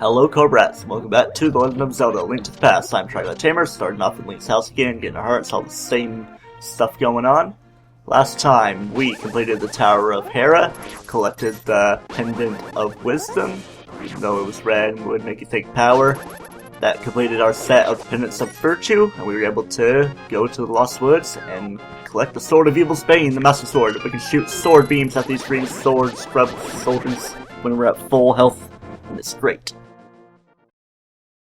Hello Cobrats, welcome back to The Legend of Zelda, Link to the Past. I'm TryclydeTamer, starting off in Link's house again, getting our hearts, all the same stuff going on. Last time, we completed the Tower of Hera, collected the Pendant of Wisdom, even though it was red and would make you think power. That completed our set of Pendants of Virtue, and we were able to go to the Lost Woods and collect the Sword of Evil's Bane, the Master Sword. We can shoot sword beams at these green sword scrub soldiers when we're at full health, and it's great.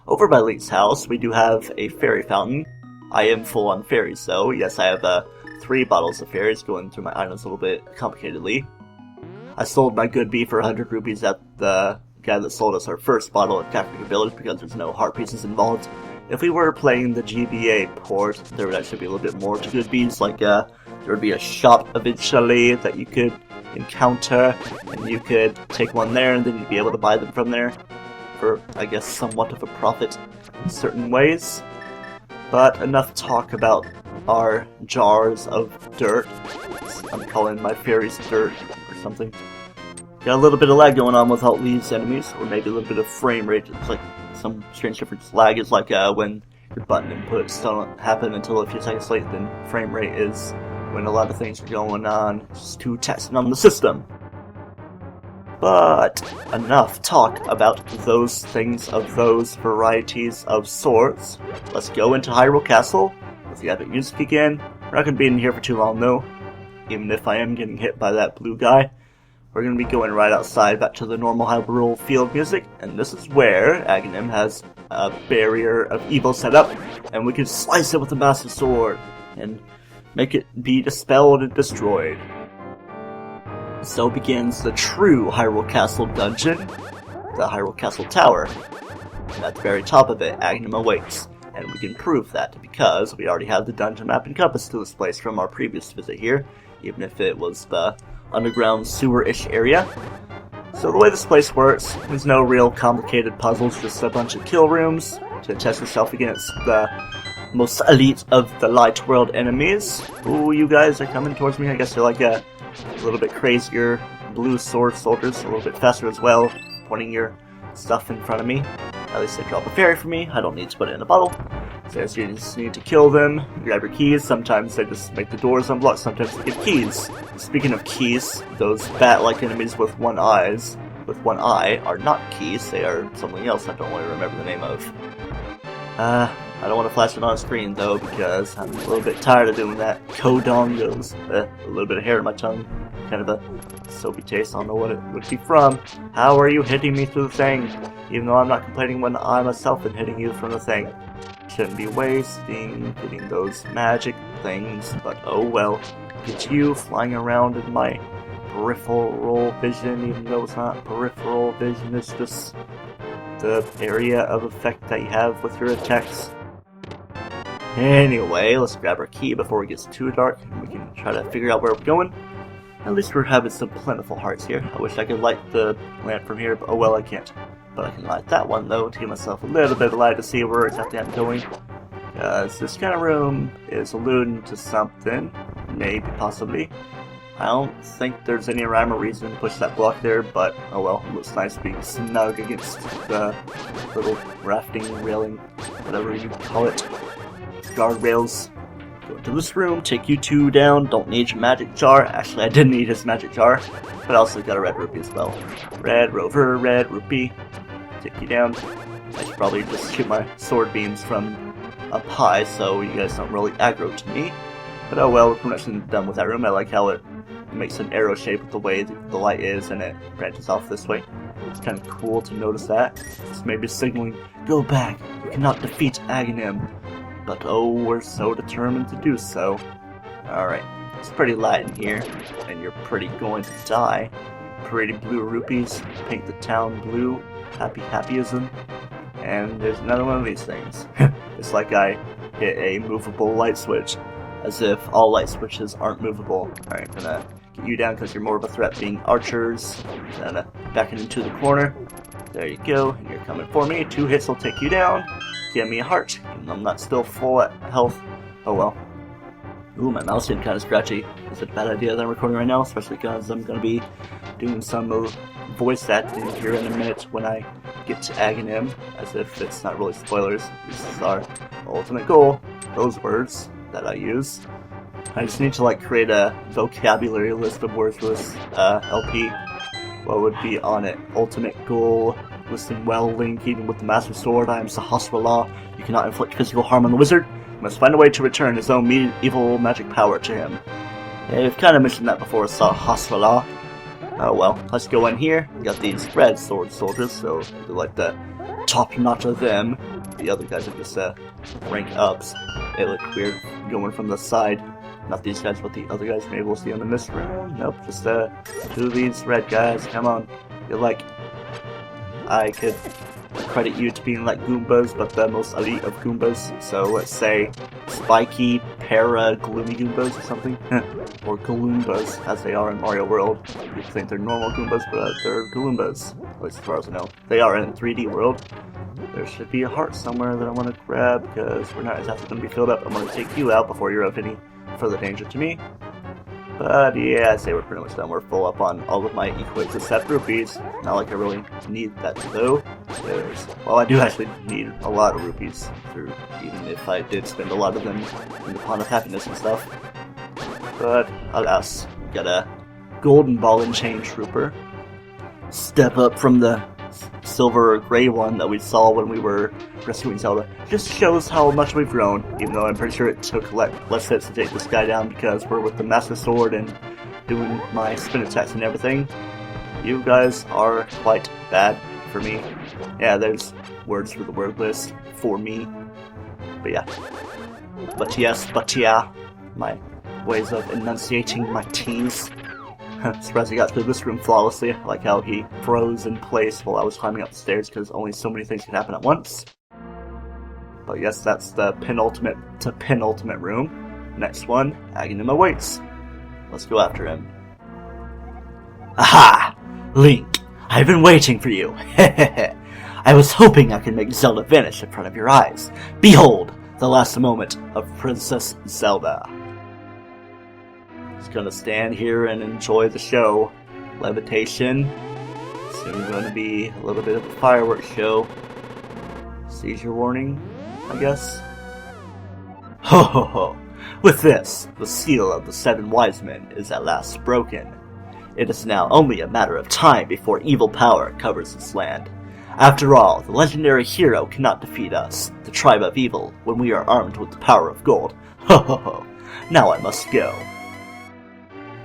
Over by Link's house, we do have a fairy fountain. I am full on fairies, though. Yes, I have 3 bottles of fairies, going through my items a little bit complicatedly. I sold my good bee for 100 rupees at the guy that sold us our first bottle at Agahny Village because there's no heart pieces involved. If we were playing the GBA port, there would actually be a little bit more to good bees, like there would be a shop eventually that you could encounter, and you could take one there and then you'd be able to buy them from there for, I guess, somewhat of a profit in certain ways. But enough talk about our jars of dirt. I'm calling my fairies dirt or something. Got a little bit of lag going on with all these enemies, or maybe a little bit of frame rate. It's like some strange difference. Lag is like when your button inputs don't happen until a few seconds late, then frame rate is when a lot of things are going on just to testing on the system. But enough talk about those things of those varieties of sorts. Let's go into Hyrule Castle with the epic music again. We're not going to be in here for too long though, even if I am getting hit by that blue guy. We're going to be going right outside back to the normal Hyrule field music, and this is where Agahnim has a barrier of evil set up, and we can slice it with the Master Sword and make it be dispelled and destroyed. So begins the true Hyrule Castle dungeon, the Hyrule Castle Tower. And at the very top of it, Agahnim awaits. And we can prove that because we already have the dungeon map and compass to this place from our previous visit here, even if it was the underground sewer-ish area. So the way this place works, there's no real complicated puzzles, just a bunch of kill rooms to test yourself against the most elite of the Light World enemies. Ooh, you guys are coming towards me. I guess you're like a little bit crazier blue sword soldiers, a little bit faster as well, pointing your stuff in front of me. At least they drop a fairy for me. I don't need to put it in a bottle. So you just need to kill them, grab your keys. Sometimes they just make the doors unblock, sometimes they give keys. Speaking of keys, those bat-like enemies with one eye are not keys, they are something else I don't really remember the name of. I don't want to flash it on screen though, because I'm a little bit tired of doing that. Kodongos. A little bit of hair in my tongue. Kind of a soapy taste, I don't know what it would be from. How are you hitting me through the thing? Even though I'm not complaining when I myself am hitting you from the thing. Shouldn't be wasting getting those magic things, but oh well. Get you flying around in my peripheral vision, even though it's not peripheral vision, it's just the area of effect that you have with your attacks. Anyway, let's grab our key before it gets too dark, and we can try to figure out where we're going. At least we're having some plentiful hearts here. I wish I could light the lamp from here, but oh well, I can't. But I can light that one though, to give myself a little bit of light to see where exactly I'm going. Because this kind of room is alluding to something, maybe, possibly. I don't think there's any rhyme or reason to push that block there, but oh well, it looks nice being snug against the little rafting railing, whatever you call it. Guardrails. Go into this room, take you 2 down, don't need your magic jar. Actually, I didn't need his magic jar, but I also got a red rupee as well. Red rover, red rupee. Take you down. I should probably just shoot my sword beams from up high so you guys don't really aggro to me. But oh well, we're pretty much done with that room. I like how it makes an arrow shape with the way the light is and it branches off this way. It's kind of cool to notice that. It's maybe signaling, go back, you cannot defeat Agahnim. But oh, we're so determined to do so. Alright, it's pretty light in here, and you're pretty going to die. Pretty blue rupees, paint the town blue, happyism. And there's another one of these things. It's like I hit a movable light switch, as if all light switches aren't movable. Alright, I'm gonna get you down because you're more of a threat being archers. Then back into the corner. There you go, and you're coming for me. 2 hits will take you down. Give me a heart, even though I'm not still full at health. Oh well. Ooh, my mouse getting kind of scratchy. Is it a bad idea that I'm recording right now? Especially because I'm going to be doing some voice acting here in a minute when I get to Agahnim, as if it's not really spoilers. This is our ultimate goal, those words that I use. I just need to like create a vocabulary list of words for this LP. What would be on it? Ultimate goal. Listen well, Link, even with the Master Sword, I am Sahasrahla. You cannot inflict physical harm on the wizard. You must find a way to return his own evil magic power to him. Yeah, we've kind of mentioned that before, Sahasrahla. Oh well, let's go in here. We got these red sword soldiers, so they're like the top notch of them. The other guys are just rank ups. They look weird going from the side. Not these guys, but the other guys maybe we'll see in this room. Nope, just two of these red guys. Come on. You're like, I could credit you to being like Goombas, but the most elite of Goombas. So let's say spiky, gloomy Goombas or something. Or Galoombas, as they are in Mario World. People think they're normal Goombas, but they're Galoombas. At least as far as I know. They are in 3D World. There should be a heart somewhere that I want to grab, because we're not exactly going to be filled up. I'm going to take you out before you're of any further danger to me. But yeah, I'd say we're pretty much done. We're full up on all of my equips except rupees. Not like I really need that though. Well, I do actually need a lot of rupees, even if I did spend a lot of them in the Pond of Happiness and stuff. But alas, we got a golden ball and chain trooper. Step up from the silver or gray one that we saw when we were rescuing Zelda. Just shows how much we've grown, even though I'm pretty sure it took less hits to take this guy down because we're with the Master Sword and doing my spin attacks and everything. You guys are quite bad for me. Yeah, there's words for the word list for me. But yeah. But yes, but yeah. My ways of enunciating my T's. Surprised he got through this room flawlessly. I like how he froze in place while I was climbing up the stairs because only so many things could happen at once. But yes, that's the penultimate room. Next one, Agahnim awaits. Let's go after him. Aha! Link, I've been waiting for you. I was hoping I could make Zelda vanish in front of your eyes. Behold, the last moment of Princess Zelda. Just gonna stand here and enjoy the show. Levitation. Soon gonna be a little bit of a fireworks show. Seizure warning, I guess. Ho ho ho! With this, the seal of the 7 wise men is at last broken. It is now only a matter of time before evil power covers this land. After all, the legendary hero cannot defeat us, the tribe of evil, when we are armed with the power of gold. Ho ho ho! Now I must go.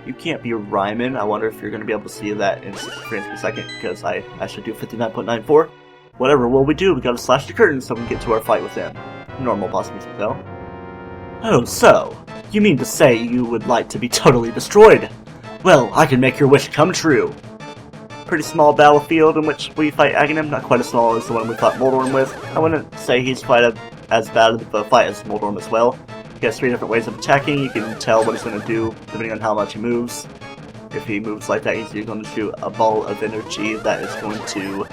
You can't be rhyming. I wonder if you're going to be able to see that in 60 frames per second, because I should do 59.94. Whatever will we do? We gotta slash the curtain so we can get to our fight with him. Normal boss music though. Oh, so, you mean to say you would like to be totally destroyed? Well, I can make your wish come true. Pretty small battlefield in which we fight Agahnim, not quite as small as the one we fought Moldorm with. I wouldn't say he's quite as bad of a fight as Moldorm as well. He has 3 different ways of attacking. You can tell what he's going to do depending on how much he moves. If he moves like that, he's either going to shoot a ball of energy that is going to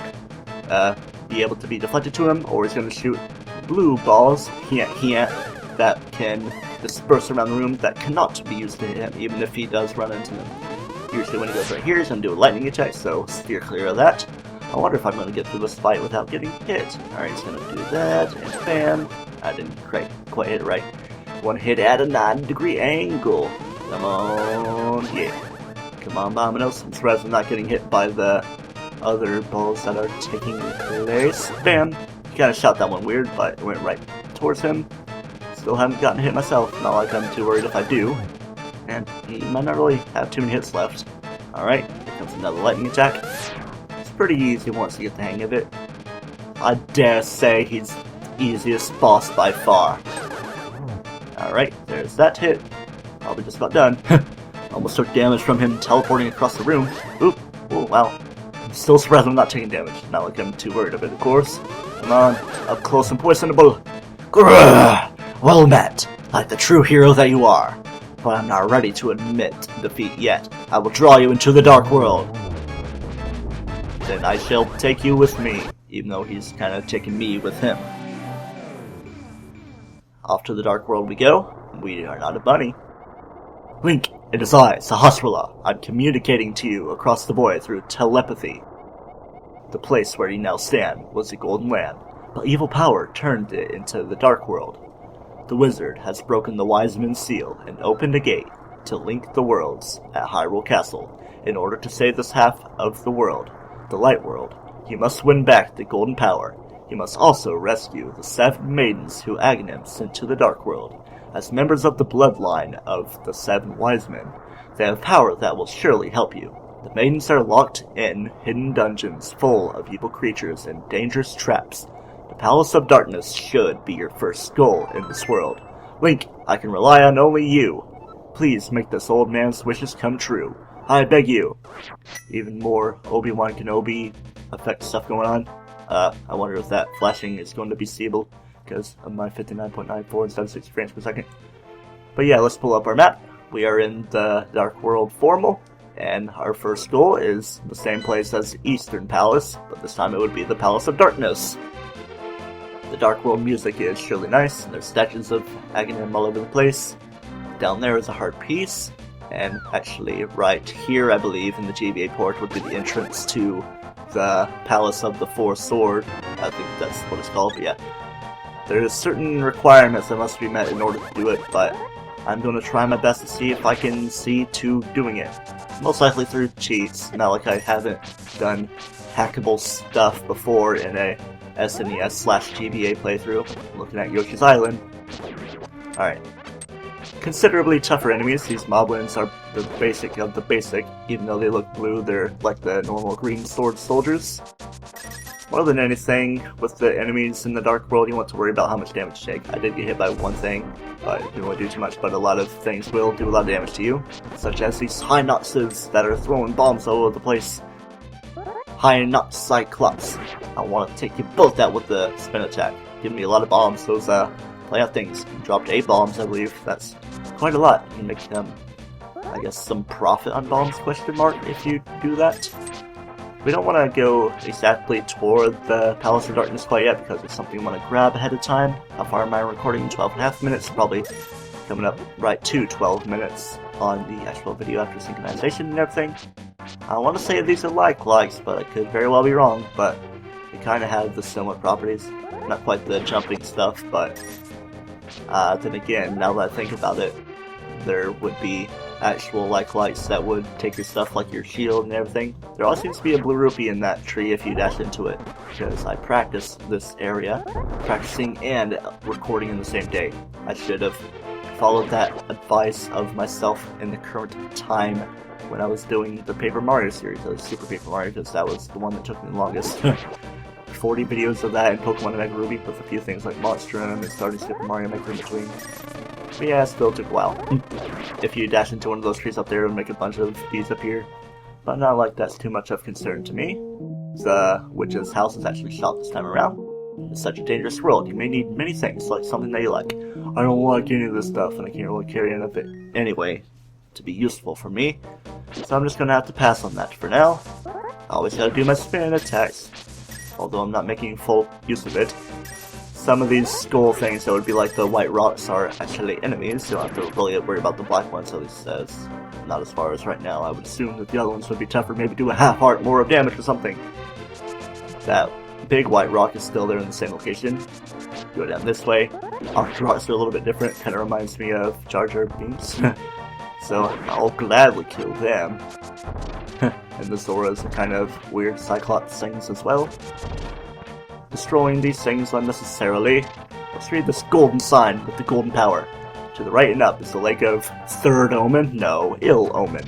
be able to be deflected to him, or he's going to shoot blue balls, that can disperse around the room that cannot be used to hit him, even if he does run into them. Usually when he goes right here, he's going to do a lightning attack, so steer clear of that. I wonder if I'm going to get through this fight without getting hit. Alright, he's going to do that, and bam. I didn't quite hit it right. One hit at a 90-degree angle. Come on, yeah. Come on, Bominos. I'm surprised I'm not getting hit by the other balls that are taking place. Bam! He kind of shot that one weird, but it went right towards him. Still haven't gotten hit myself. Not like I'm too worried if I do. And he might not really have too many hits left. Alright, here comes another lightning attack. It's pretty easy once you get the hang of it. I dare say he's the easiest boss by far. Alright, there's that hit. Probably just about done. Almost took damage from him teleporting across the room. Oop. Oh, wow. I'm still surprised I'm not taking damage. Not like I'm too worried of it, of course. Come on. Up close and poisonable. Grrr! Well met, like the true hero that you are. But I'm not ready to admit defeat yet. I will draw you into the dark world. Then I shall take you with me, even though he's kind of taking me with him. Off to the dark world we go. We are not a bunny. Link, it is I, Sahasrahla. I'm communicating to you across the void through telepathy. The place where you now stand was the Golden Land, but evil power turned it into the Dark World. The wizard has broken the wise man's seal and opened a gate to link the worlds at Hyrule Castle. In order to save this half of the world, the Light World, he must win back the golden power. He must also rescue the 7 maidens who Agahnim sent to the Dark World. As members of the bloodline of the 7 wise men, they have power that will surely help you. The maidens are locked in hidden dungeons full of evil creatures and dangerous traps. The Palace of Darkness should be your first goal in this world. Link, I can rely on only you. Please make this old man's wishes come true. I beg you. Even more Obi-Wan Kenobi effect stuff going on. I wonder if that flashing is going to be seeable because of my 59.94 instead of 60 frames per second. But yeah, let's pull up our map. We are in the Dark World Formal, and our first goal is the same place as Eastern Palace, but this time it would be the Palace of Darkness. The Dark World music is surely nice, and there's statues of Agahnim all over the place. Down there is a heart piece, and actually right here, I believe, in the GBA port would be the entrance to the Palace of the Four Sword. I think that's what it's called, but yeah. There's certain requirements that must be met in order to do it, but I'm going to try my best to see if I can see to doing it. Most likely through cheats, not like I haven't done hackable stuff before in a SNES/GBA playthrough, looking at Yoshi's Island. Alright. Considerably tougher enemies. These moblins are the basic of the basic. Even though they look blue, they're like the normal green sword soldiers. More than anything, with the enemies in the Dark World, you want to worry about how much damage you take. I did get hit by one thing, but it didn't really do too much, but a lot of things will do a lot of damage to you. Such as these High Noxes that are throwing bombs all over the place. High Nox Cyclops. I want to take you both out with the spin attack. Give me a lot of bombs. Those play out things. You dropped 8 bombs, I believe. That's quite a lot. You can make them, I guess, some profit on bombs, question mark, if you do that. We don't want to go exactly toward the Palace of Darkness quite yet because it's something we want to grab ahead of time. How far am I recording? 12.5 minutes. Probably coming up right to 12 minutes on the actual video after synchronization and everything. I want to say these are likes, but I could very well be wrong, but they kind of have the similar properties. Not quite the jumping stuff, but then again, now that I think about it, there would be actual lights that would take your stuff like your shield and everything. There also seems to be a blue rupee in that tree if you dash into it, because I practiced this area, practicing and recording in the same day. I should have followed that advice of myself in the current time when I was doing the Paper Mario series, or Super Paper Mario, because that was the one that took me the longest. 40 videos of that in Pokemon Omega Ruby with a few things like Monster and starting Super Mario Maker in between. But yeah, it still took a while. If you dash into one of those trees up there, it would make a bunch of bees appear. But not like that's too much of concern to me. The witch's house is actually shot this time around. It's such a dangerous world. You may need many things, like something that you like. I don't like any of this stuff, and I can't really carry any of it anyway to be useful for me. So I'm just gonna have to pass on that for now. I always gotta do my spin attacks, although I'm not making full use of it. Some of these skull things that would be like the white rocks are actually enemies, so I don't have to really worry about the black ones, at least as not as far as right now. I would assume that the other ones would be tougher, maybe do a half heart more of damage or something. That big white rock is still there in the same location. Go down this way. Arc rocks are a little bit different, kind of reminds me of Jar Jar Binks. So I'll gladly kill them. And the Zoras are kind of weird Cyclops things as well. Destroying these things unnecessarily. Let's read this golden sign with the golden power. To the right and up is the Lake of Third Omen? No, Ill Omen.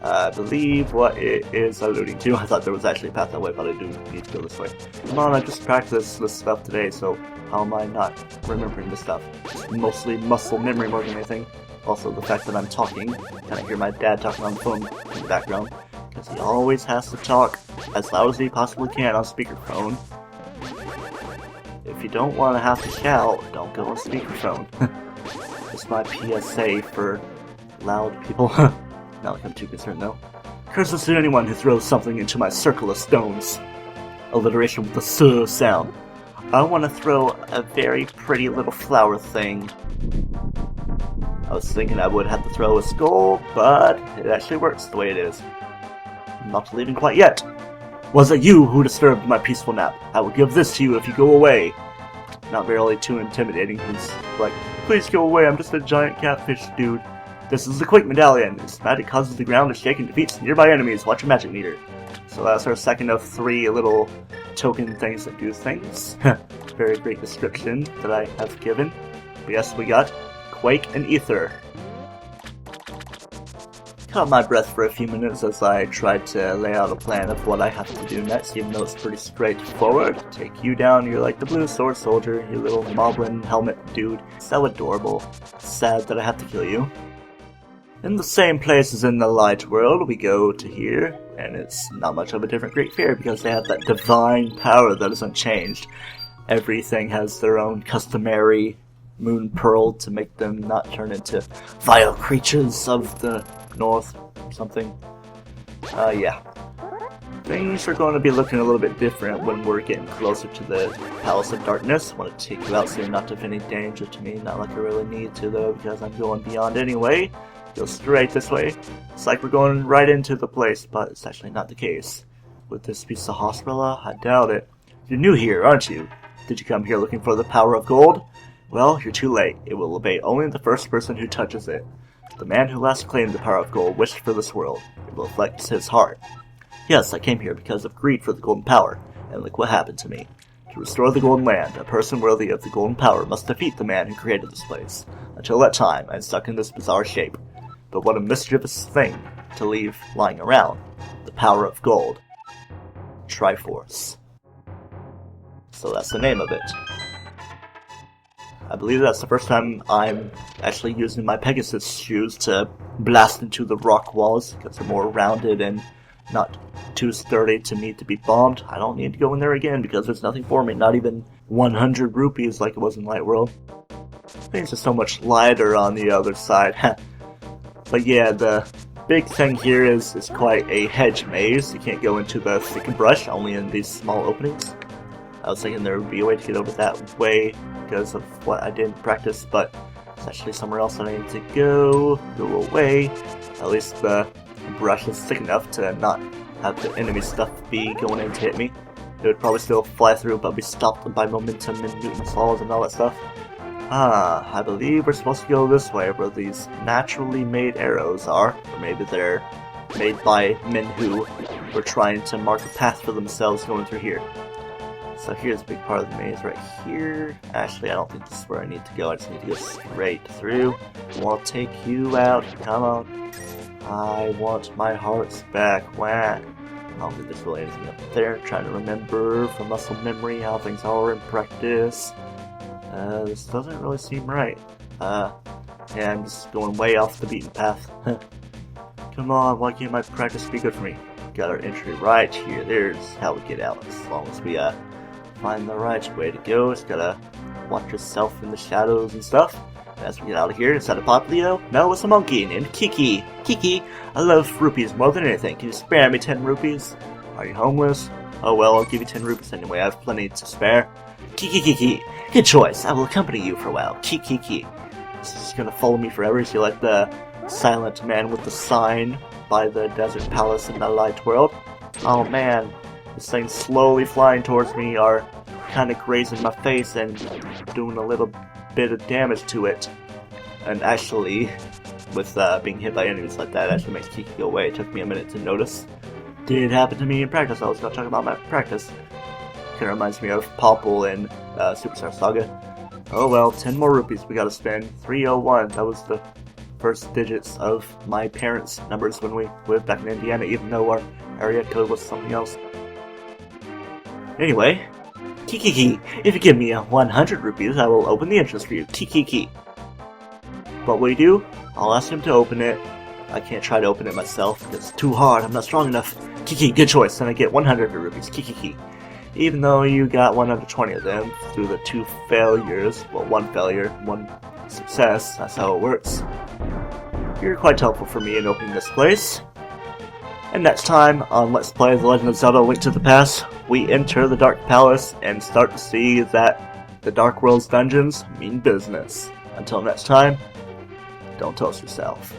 I believe what it is alluding to. I thought there was actually a path that way, but I do need to go this way. Come on, I just practiced this stuff today, so how am I not remembering this stuff? Just mostly muscle memory more than anything. Also, the fact that I'm talking, and I hear my dad talking on the phone in the background, because he always has to talk as loud as he possibly can on speakerphone. If you don't want to have to shout, don't go on speakerphone. It's my PSA for loud people. Not like I'm too concerned though. Curses to anyone who throws something into my circle of stones. Alliteration with the S sound. I want to throw a very pretty little flower thing. I was thinking I would have to throw a skull, but it actually works the way it is. I'm not leaving quite yet. Was it you who disturbed my peaceful nap? I will give this to you if you go away. Not barely too intimidating. He's like, please go away, I'm just a giant catfish dude. This is the Quick Medallion. Its magic causes the ground to shake and defeats nearby enemies. Watch your magic meter. So that's our second of 3 little token things that do things. Very great description that I have given. But yes, we got Quake and Ether. Caught my breath for a few minutes as I tried to lay out a plan of what I have to do next, even though it's pretty straightforward. Take you down, you're like the blue sword soldier, you little moblin helmet dude. So adorable. Sad that I have to kill you. In the same place as in the light world, we go to here, and it's not much of a different Great Fear because they have that divine power that isn't changed. Everything has their own customary moon pearl to make them not turn into vile creatures of the north or something. Yeah. Things are going to be looking a little bit different when we're getting closer to the Palace of Darkness. I want to take you out so you're not of any danger to me. Not like I really need to though, because I'm going beyond anyway. Go straight this way. It's like we're going right into the place, but it's actually not the case. Would this be Sahasrahla? I doubt it. You're new here, aren't you? Did you come here looking for the power of gold? Well, you're too late. It will obey only the first person who touches it. The man who last claimed the power of gold wished for this world. It will reflect his heart. Yes, I came here because of greed for the golden power, and look what happened to me. To restore the golden land, a person worthy of the golden power must defeat the man who created this place. Until that time, I'm stuck in this bizarre shape. But what a mischievous thing to leave lying around. The power of gold. Triforce. So that's the name of it. I believe that's the first time I'm actually using my Pegasus shoes to blast into the rock walls, because they're more rounded and not too sturdy to need to be bombed. I don't need to go in there again because there's nothing for me, not even 100 rupees like it was in Light World. Things are so much lighter on the other side. But yeah, the big thing here is quite a hedge maze. You can't go into the thick brush, only in these small openings. I was thinking there would be a way to get over that way because of what I did in practice, but it's actually somewhere else that I need to go away. At least the brush is thick enough to not have the enemy stuff be going in to hit me. It would probably still fly through, but be stopped by momentum and Newton's laws and all that stuff. I believe we're supposed to go this way, where these naturally made arrows are. Or maybe they're made by men who were trying to mark a path for themselves going through here. So here's a big part of the maze right here. Actually, I don't think this is where I need to go. I just need to go straight through. We'll take you out. Come on. I want my hearts back. Wah. I don't think there's really anything up there. I'm trying to remember from muscle memory how things are in practice. This doesn't really seem right. Yeah, I'm just going way off the beaten path. Come on, why can't my practice be good for me? Got our entry right here. There's how we get out. As long as we find the right way to go. Just gotta watch yourself in the shadows and stuff. As we get out of here, is that a Poplio? No, it's a monkey named Kiki. Kiki, I love rupees more than anything. Can you spare me 10 rupees? Are you homeless? Oh well, I'll give you 10 rupees anyway. I have plenty to spare. Kiki. Good choice. I will accompany you for a while. Kiki. This is gonna follow me forever. Is he like the silent man with the sign by the desert palace in the light world? Oh man, this thing's slowly flying towards me are kind of grazing my face and doing a little bit of damage to it. And actually, with being hit by enemies like that, actually makes Kiki go away. It took me a minute to notice. Did happen to me in practice. I was gonna talk about my practice. Kind of reminds me of Popple in Superstar Saga. Oh well, 10 more rupees we gotta spend. 301, that was the first digits of my parents' numbers when we lived back in Indiana, even though our area code was something else. Anyway, Kiki, if you give me 100 rupees, I will open the entrance for you. Kiki. What will you do? I'll ask him to open it. I can't try to open it myself, because it's too hard, I'm not strong enough. Kiki, good choice, and I get 100 rupees. Kiki. Even though you got 120 of them through the 2 failures, well, 1 failure, 1 success, that's how it works. You're quite helpful for me in opening this place. And next time on Let's Play The Legend of Zelda: Link to the Past, we enter the Dark Palace and start to see that the Dark World's dungeons mean business. Until next time, don't toast yourself.